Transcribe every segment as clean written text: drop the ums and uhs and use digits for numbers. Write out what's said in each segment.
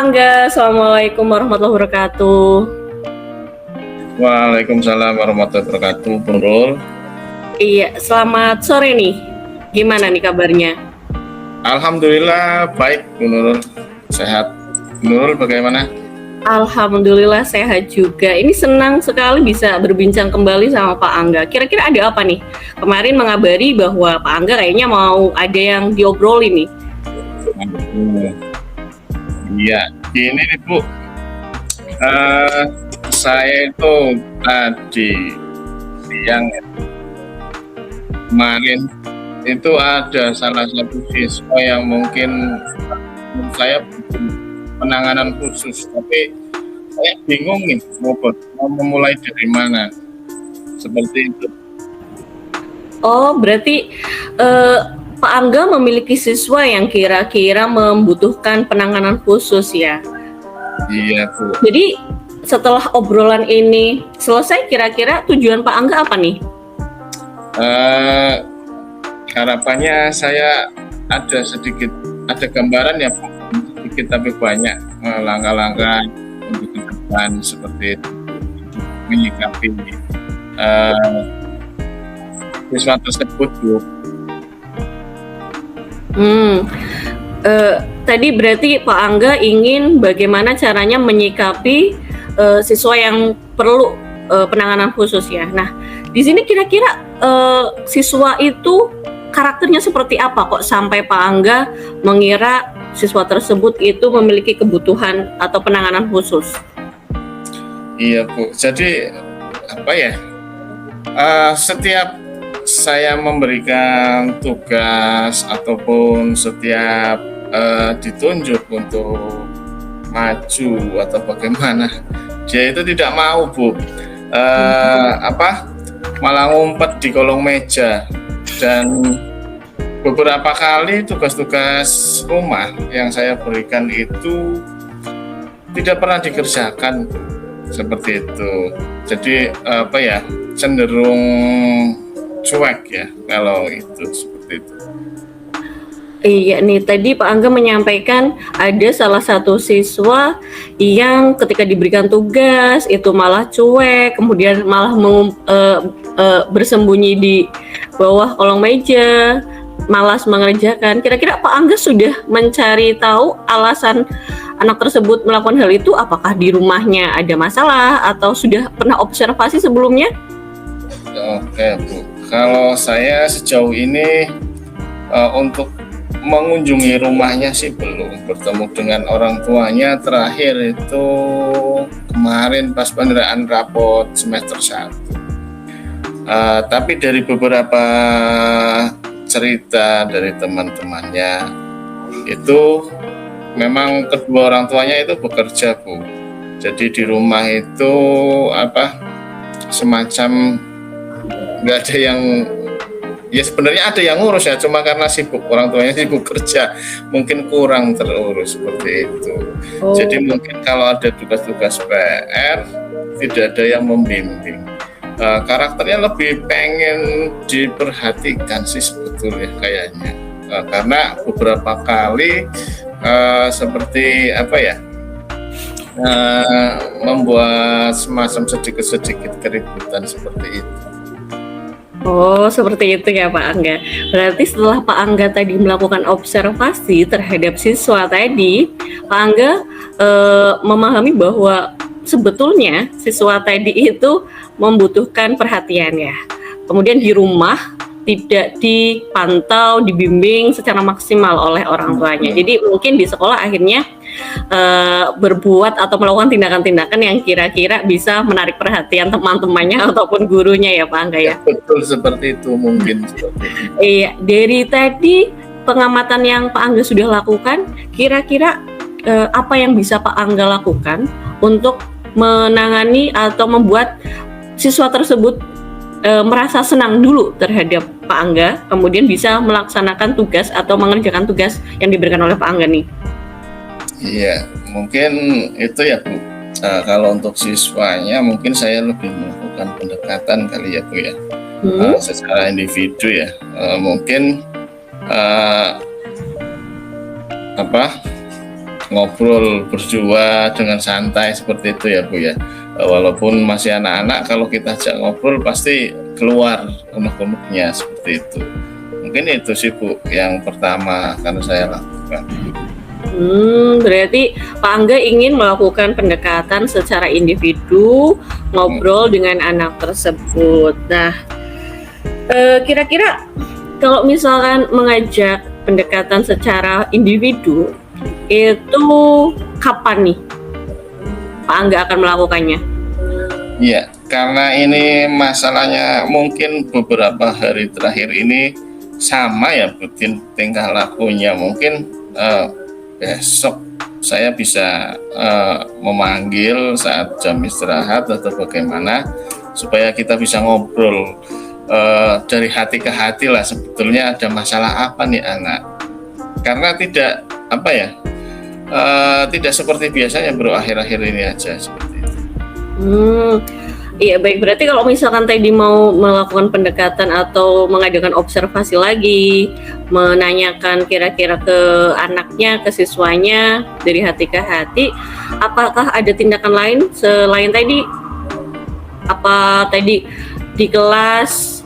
Angga, Assalamualaikum warahmatullahi wabarakatuh. Waalaikumsalam warahmatullahi wabarakatuh, Bung Rul. Iya, selamat sore nih. Gimana nih kabarnya? Alhamdulillah baik, Bung Nurul. Sehat. Bung Nurul bagaimana? Alhamdulillah sehat juga. Ini senang sekali bisa berbincang kembali sama Pak Angga. Kira-kira ada apa nih? Kemarin mengabari bahwa Pak Angga kayaknya mau ada yang diobrolin nih. Iya, gini nih Bu. Saya itu tadi siang kemarin itu ada salah satu siswa yang mungkin menurut saya butuh penanganan khusus, tapi saya bingung nih mau memulai dari mana, seperti itu. Oh, berarti Pak Angga memiliki siswa yang kira-kira membutuhkan penanganan khusus ya? Iya Bu. Jadi setelah obrolan ini selesai, kira-kira tujuan Pak Angga apa nih? Harapannya saya ada gambaran ya Bu, sedikit tapi banyak langkah-langkah untuk ke depan seperti itu, menyikapi siswa tersebut Bu. Tadi berarti Pak Angga ingin bagaimana caranya menyikapi siswa yang perlu penanganan khusus ya. Nah, di sini kira-kira siswa itu karakternya seperti apa kok sampai Pak Angga mengira siswa tersebut itu memiliki kebutuhan atau penanganan khusus? Iya Bu, jadi apa ya? Setiap saya memberikan tugas ataupun setiap ditunjuk untuk maju atau bagaimana, dia itu tidak mau Bu, malah ngumpet di kolong meja, dan beberapa kali tugas-tugas rumah yang saya berikan itu tidak pernah dikerjakan seperti itu. Jadi cenderung cuek ya kalau itu, seperti itu. Iya nih, tadi Pak Angga menyampaikan ada salah satu siswa yang ketika diberikan tugas itu malah cuek, kemudian malah bersembunyi di bawah kolong meja, malas mengerjakan. Kira-kira Pak Angga sudah mencari tahu alasan anak tersebut melakukan hal itu? Apakah di rumahnya ada masalah atau sudah pernah observasi sebelumnya? Oke Bu, kalau saya sejauh ini untuk mengunjungi rumahnya sih belum, bertemu dengan orang tuanya terakhir itu kemarin pas penyerahan rapot semester 1. Tapi dari beberapa cerita dari teman-temannya itu memang kedua orang tuanya itu bekerja Bu. Jadi di rumah itu semacam nggak ada yang, ya sebenarnya ada yang ngurus ya, cuma karena sibuk, orang tuanya sibuk kerja, mungkin kurang terurus seperti itu. Jadi mungkin kalau ada tugas-tugas PR tidak ada yang membimbing. Karakternya lebih pengen diperhatikan sih sebetulnya kayaknya, karena beberapa kali seperti membuat semacam sedikit-sedikit keributan seperti itu. Oh, seperti itu ya Pak Angga. Berarti setelah Pak Angga tadi melakukan observasi terhadap siswa tadi, Pak Angga memahami bahwa sebetulnya siswa tadi itu membutuhkan perhatian ya. Kemudian di rumah tidak dipantau, dibimbing secara maksimal oleh orang tuanya. Jadi mungkin di sekolah akhirnya berbuat atau melakukan tindakan-tindakan yang kira-kira bisa menarik perhatian teman-temannya ataupun gurunya ya Pak Angga ya. Betul seperti itu mungkin. Iya, dari tadi pengamatan yang Pak Angga sudah lakukan, kira-kira apa yang bisa Pak Angga lakukan untuk menangani atau membuat siswa tersebut merasa senang dulu terhadap Pak Angga, kemudian bisa melaksanakan tugas atau mengerjakan tugas yang diberikan oleh Pak Angga nih? Iya, mungkin itu ya Bu. Kalau untuk siswanya mungkin saya lebih melakukan pendekatan kali ya Bu ya, secara individu ya. Mungkin ngobrol berdua dengan santai seperti itu ya Bu ya. Walaupun masih anak-anak, kalau kita ajak ngobrol pasti keluar unek-uneknya seperti itu. Mungkin itu sih Bu yang pertama akan saya lakukan. Berarti Pak Angga ingin melakukan pendekatan secara individu, ngobrol dengan anak tersebut. Nah, kira-kira kalau misalkan mengajak pendekatan secara individu, itu kapan nih Pak Angga akan melakukannya? Iya, karena ini masalahnya mungkin beberapa hari terakhir ini sama ya Bu, tingkah lakunya. Mungkin besok saya bisa memanggil saat jam istirahat atau bagaimana supaya kita bisa ngobrol dari hati ke hati lah, sebetulnya ada masalah apa nih anak, karena tidak tidak seperti biasanya Bro, akhir-akhir ini aja seperti itu. Iya baik, berarti kalau misalkan tadi mau melakukan pendekatan atau mengadakan observasi lagi, menanyakan kira-kira ke anaknya, ke siswanya dari hati ke hati, apakah ada tindakan lain selain tadi? Apa tadi di kelas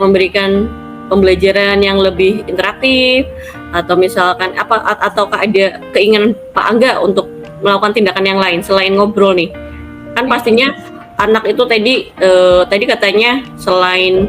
memberikan pembelajaran yang lebih interaktif, atau misalkan ataukah ada keinginan Pak Angga untuk melakukan tindakan yang lain selain ngobrol nih? Kan pastinya anak itu tadi katanya selain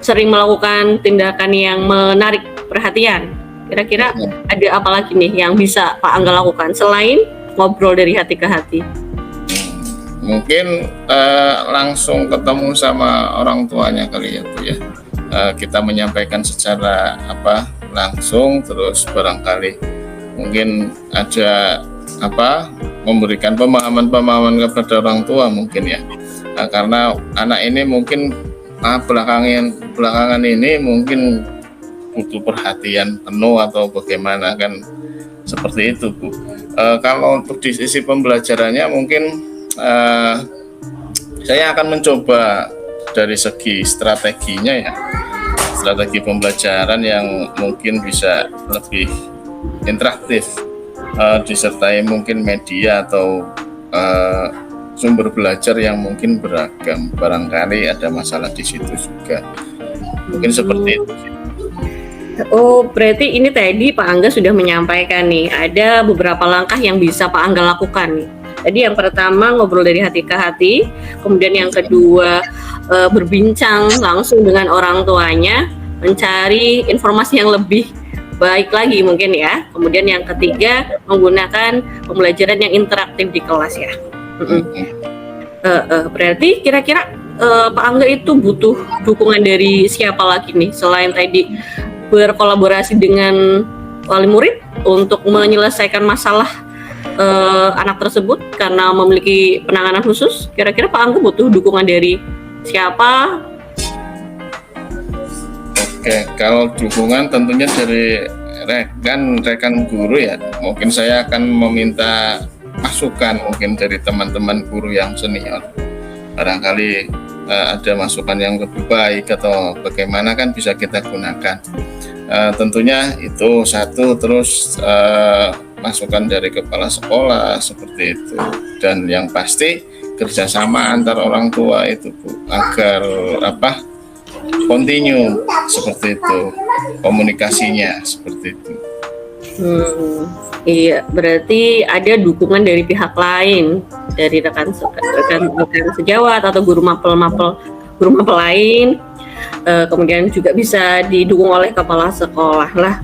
sering melakukan tindakan yang menarik perhatian, kira-kira ada apa lagi nih yang bisa Pak Angga lakukan selain ngobrol dari hati ke hati? Mungkin langsung ketemu sama orang tuanya kali ya Bu ya. Kita menyampaikan secara langsung, terus barangkali mungkin ada memberikan pemahaman kepada orang tua mungkin ya. Karena anak ini mungkin belakangan ini mungkin butuh perhatian penuh atau bagaimana kan, seperti itu Bu. Kalau untuk di sisi pembelajarannya mungkin saya akan mencoba dari segi strateginya ya, strategi pembelajaran yang mungkin bisa lebih interaktif, disertai mungkin media atau sumber belajar yang mungkin beragam. Barangkali ada masalah di situ juga, mungkin seperti itu. Oh, berarti ini tadi Pak Angga sudah menyampaikan nih, ada beberapa langkah yang bisa Pak Angga lakukan nih. Jadi yang pertama ngobrol dari hati ke hati, kemudian yang kedua berbincang langsung dengan orang tuanya, mencari informasi yang lebih baik lagi mungkin ya. Kemudian yang ketiga menggunakan pembelajaran yang interaktif di kelas ya. Berarti kira-kira Pak Angga itu butuh dukungan dari siapa lagi nih selain tadi berkolaborasi dengan wali murid untuk menyelesaikan masalah anak tersebut karena memiliki penanganan khusus? Kira-kira Pak Angga butuh dukungan dari siapa? Oke, kalau dukungan tentunya dari rekan guru ya. Mungkin saya akan meminta masukan mungkin dari teman-teman guru yang senior. Barangkali ada masukan yang lebih baik atau bagaimana kan bisa kita gunakan. Tentunya itu satu, terus masukan dari kepala sekolah seperti itu, dan yang pasti kerjasama antar orang tua itu Bu, agar continue seperti itu komunikasinya seperti itu. Iya, berarti ada dukungan dari pihak lain, dari rekan sejawat atau guru mapel lain, kemudian juga bisa didukung oleh kepala sekolah lah.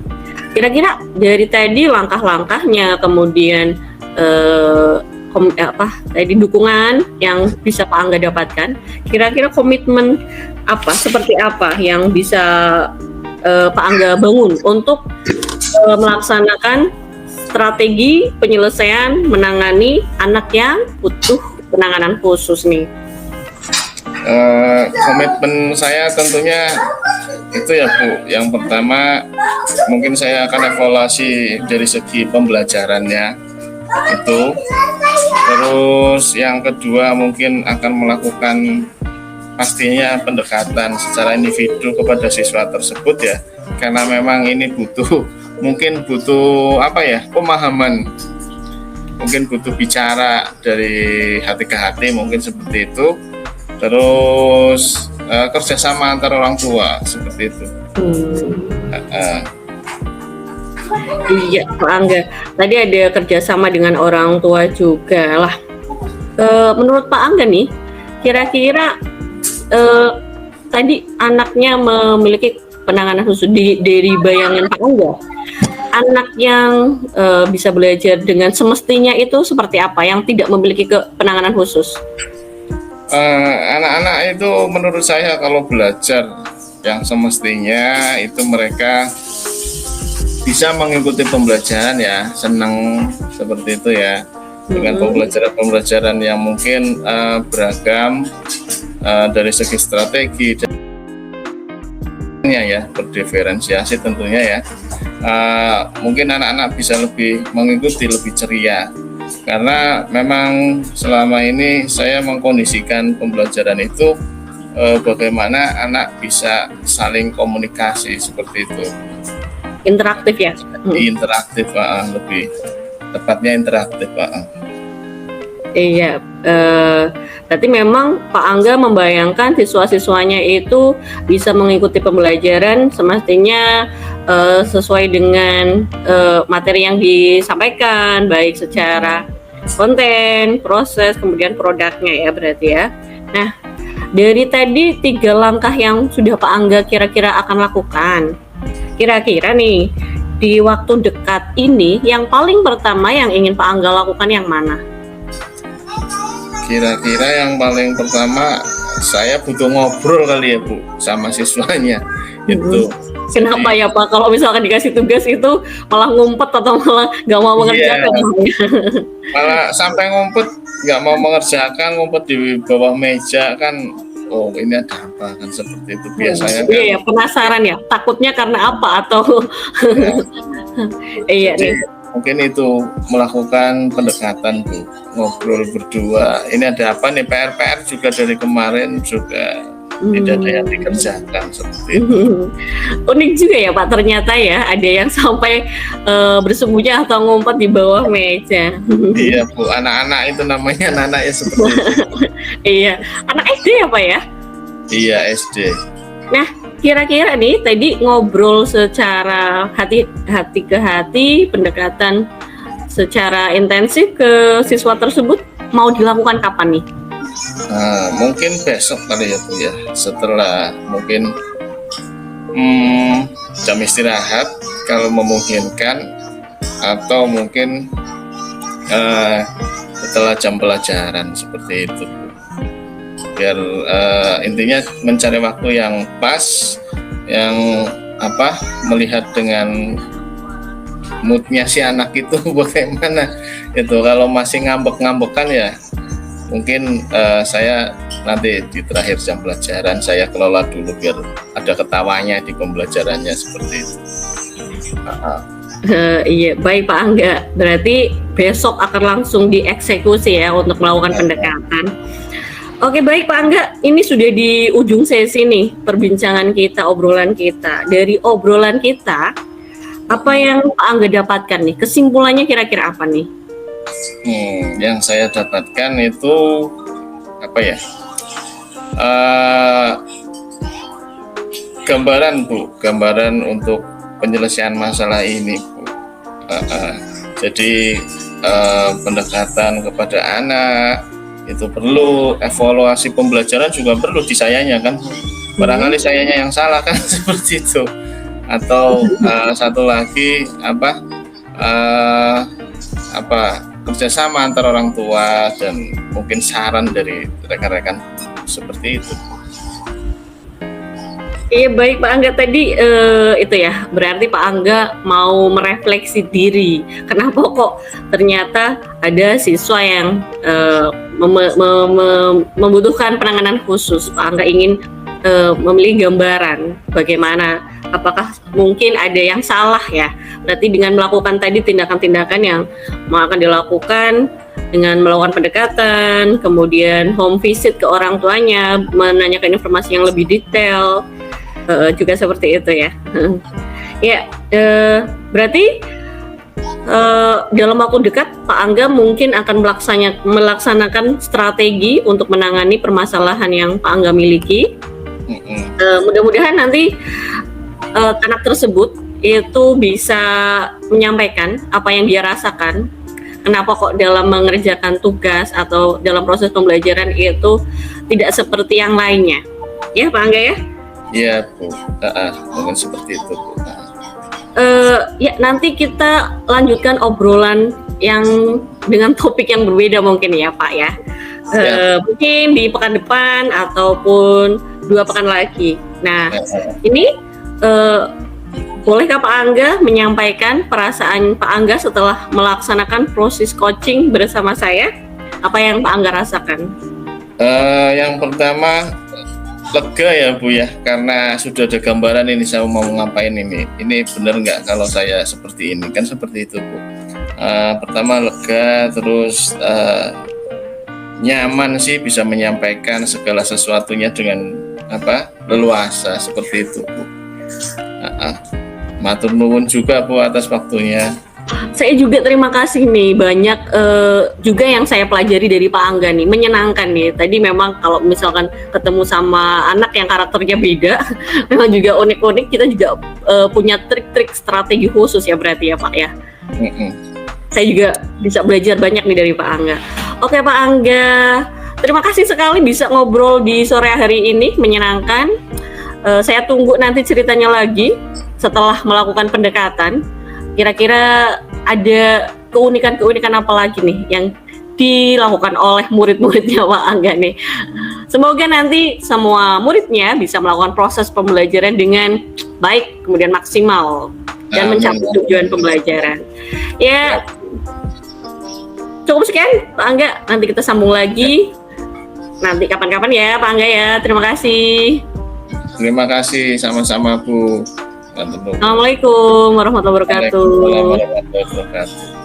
Kira-kira dari tadi langkah-langkahnya, kemudian tadi dukungan yang bisa Pak Angga dapatkan, kira-kira komitmen seperti apa yang bisa Pak Angga bangun untuk melaksanakan strategi penyelesaian menangani anak yang butuh penanganan khusus nih? Komitmen saya tentunya itu ya Bu, yang pertama mungkin saya akan evaluasi dari segi pembelajarannya itu, terus yang kedua mungkin akan melakukan pastinya pendekatan secara individu kepada siswa tersebut ya, karena memang ini mungkin butuh apa ya, pemahaman, mungkin butuh bicara dari hati ke hati, mungkin seperti itu. Terus kerjasama antar orang tua seperti itu. Iya, Pak Angga. Tadi ada kerjasama dengan orang tua juga lah. Menurut Pak Angga nih, kira-kira tadi anaknya memiliki penanganan khusus dari bayangan Pak Angga, anak yang bisa belajar dengan semestinya itu seperti apa yang tidak memiliki penanganan khusus? Anak-anak itu menurut saya kalau belajar yang semestinya itu mereka bisa mengikuti pembelajaran ya, senang seperti itu ya, dengan pembelajaran yang mungkin beragam dari segi strategi dan ya, berdiferensiasi tentunya ya. Mungkin anak-anak bisa lebih mengikuti, lebih ceria, karena memang selama ini saya mengkondisikan pembelajaran itu bagaimana anak bisa saling komunikasi seperti itu. Interaktif ya? Interaktif, lebih tepatnya interaktif, Iya, berarti memang Pak Angga membayangkan siswa-siswanya itu bisa mengikuti pembelajaran semestinya sesuai dengan materi yang disampaikan, baik secara konten, proses, kemudian produknya ya berarti ya. Nah, dari tadi 3 langkah yang sudah Pak Angga kira-kira akan lakukan, kira-kira nih di waktu dekat ini yang paling pertama yang ingin Pak Angga lakukan yang mana? Kira-kira yang paling pertama saya butuh ngobrol kali ya Bu sama siswanya itu. Kenapa ya Pak? Kalau misalkan dikasih tugas itu malah ngumpet atau malah nggak mau mengerjakan? Malah sampai ngumpet, nggak mau mengerjakan, ngumpet di bawah meja kan. Oh ini ada apa kan, seperti itu biasanya kan. Iya, penasaran ya. Takutnya karena apa atau? Iya nih. Mungkin itu melakukan pendekatan Bu, ngobrol berdua. Ini ada apa nih, PR juga dari kemarin juga tidak ada yang dikerjakan seperti itu. Unik juga ya Pak, ternyata ya ada yang sampai bersembunyi atau ngumpet di bawah meja. Iya Bu, anak-anak itu namanya anak-anak ya seperti itu. Iya, anak SD ya Pak ya? Iya SD. Nah, kira-kira nih tadi ngobrol secara hati ke hati, pendekatan secara intensif ke siswa tersebut mau dilakukan kapan nih? Mungkin besok kali ya Bu ya, setelah mungkin jam istirahat kalau memungkinkan, atau mungkin setelah jam pelajaran seperti itu Bu. Biar intinya mencari waktu yang pas, yang melihat dengan moodnya si anak itu bagaimana itu. Kalau masih ngambek-ngambekan ya mungkin saya nanti di terakhir jam pelajaran saya kelola dulu biar ada ketawanya di pembelajarannya seperti itu. Iya, baik Pak Angga. Berarti besok akan langsung dieksekusi ya untuk melakukan pendekatan. Oke, baik Pak Angga, ini sudah di ujung sesi nih perbincangan kita, obrolan kita. Dari obrolan kita, apa yang Pak Angga dapatkan nih? Kesimpulannya kira-kira apa nih? Yang saya dapatkan itu apa ya? Gambaran Bu, gambaran untuk penyelesaian masalah ini Bu. Jadi pendekatan kepada anak itu perlu, evaluasi pembelajaran juga perlu di sayanya kan, barangkali sayanya yang salah kan seperti itu, atau satu lagi kerjasama antar orang tua dan mungkin saran dari rekan-rekan seperti itu. Iya, baik Pak Angga, tadi itu ya berarti Pak Angga mau merefleksi diri, kenapa kok ternyata ada siswa yang membutuhkan penanganan khusus. Pak Angga ingin memilih gambaran bagaimana, apakah mungkin ada yang salah ya, berarti dengan melakukan tadi tindakan-tindakan yang akan dilakukan dengan melakukan pendekatan, kemudian home visit ke orang tuanya, menanyakan informasi yang lebih detail, juga seperti itu ya. Ya, berarti dalam waktu dekat Pak Angga mungkin akan melaksanakan strategi untuk menangani permasalahan yang Pak Angga miliki. Mudah-mudahan nanti anak tersebut itu bisa menyampaikan apa yang dia rasakan, kenapa kok dalam mengerjakan tugas atau dalam proses pembelajaran itu tidak seperti yang lainnya. Ya Pak Angga ya? Iya Bu, mungkin seperti itu Bu. Ya nanti kita lanjutkan obrolan yang dengan topik yang berbeda mungkin ya Pak ya. Mungkin di pekan depan ataupun 2 pekan lagi. Nah ini bolehkah Pak Angga menyampaikan perasaan Pak Angga setelah melaksanakan proses coaching bersama saya? Apa yang Pak Angga rasakan? Yang pertama lega ya Bu ya, karena sudah ada gambaran ini saya mau ngapain ini benar nggak kalau saya seperti ini, kan seperti itu Bu. Pertama lega, terus nyaman sih bisa menyampaikan segala sesuatunya dengan leluasa seperti itu Bu. Matur nuwun juga Bu atas waktunya. Saya juga terima kasih nih, banyak juga yang saya pelajari dari Pak Angga nih, menyenangkan nih. Tadi memang kalau misalkan ketemu sama anak yang karakternya beda, memang juga unik-unik, kita juga punya trik-trik strategi khusus ya berarti ya Pak ya. Saya juga bisa belajar banyak nih dari Pak Angga. Oke Pak Angga, terima kasih sekali bisa ngobrol di sore hari ini, menyenangkan. Saya tunggu nanti ceritanya lagi setelah melakukan pendekatan. Kira-kira ada keunikan-keunikan apa lagi nih yang dilakukan oleh murid-muridnya Pak Angga nih. Semoga nanti semua muridnya bisa melakukan proses pembelajaran dengan baik, kemudian maksimal dan mencapai tujuan pembelajaran. Ya, cukup sekian Pak Angga, nanti kita sambung lagi. Nanti kapan-kapan ya Pak Angga ya. Terima kasih. Terima kasih, sama-sama Bu. Assalamualaikum warahmatullahi wabarakatuh. Waalaikumsalam warahmatullahi wabarakatuh.